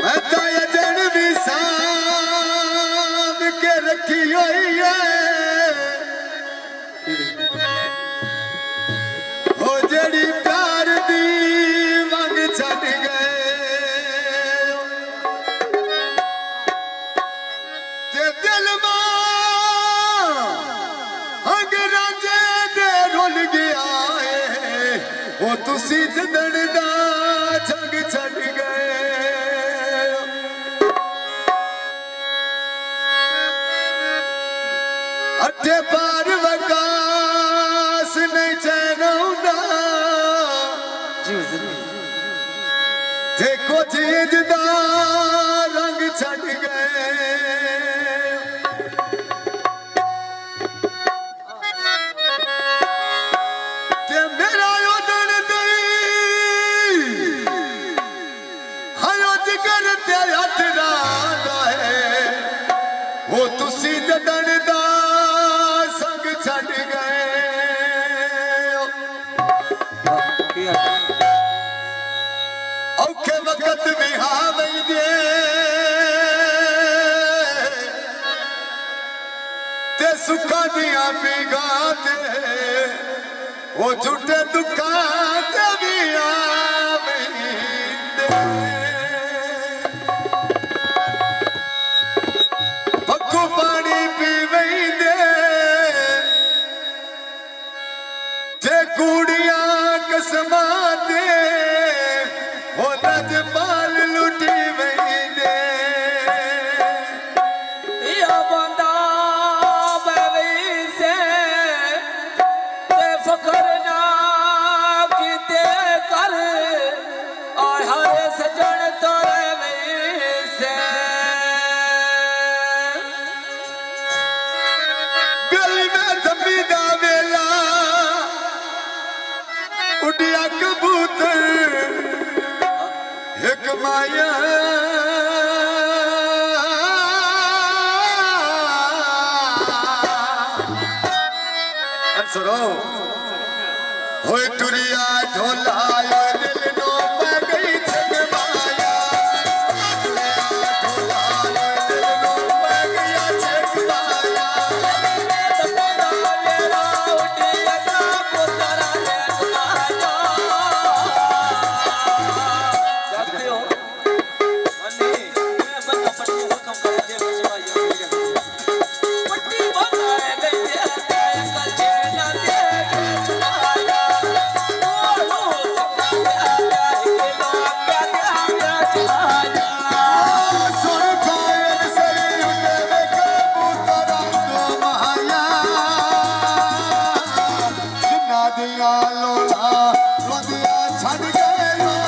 मैं तो जन भी साम के रखी हुई है हो जड़ी प्यार दी मंग छड़ गए ते दिल अंग्रेजे दे रुल गया है वो तुसी जदन दा जंग छड़ गए अठे पार वकास नहीं चैनौना देखो चीज दा रंग छड़ गए ते मेरा उदन दई हयो जिगर ते हथ रांदा है वो तुसी जदन दा संग छड़ गए औखे वक्त भी हाँ दे ते सुखा दिया बिगाते वो झूठे दुखा ते भी पक्कू पानी पीवे ते कूड़िया कसमा दे वो नजमाल लुटी वेंदे या बंदा बवी से ते फखर ना कीते कर और हर सजन तोरे में से गली में थम्बी दा वेला उड़िया कबूतर एक माया सुनो होए टुरिया ढोला दिल नो पै गई छग माया ढोला दिल नो पै गया छग माया तपना मेरा उड़िया का पुतरा ले माया जानते हो अन्नी मैं बंदा पट्टी हुक्म कर दे मचवाया पट्टी बनाए गई है कल चेना दे छुपाया ओ लो सकता है के लोग क्या छुपाया सुन खायन सही उठे कबूतरा दो माया जिन्ना दिया लोला रोदिया छड़ गए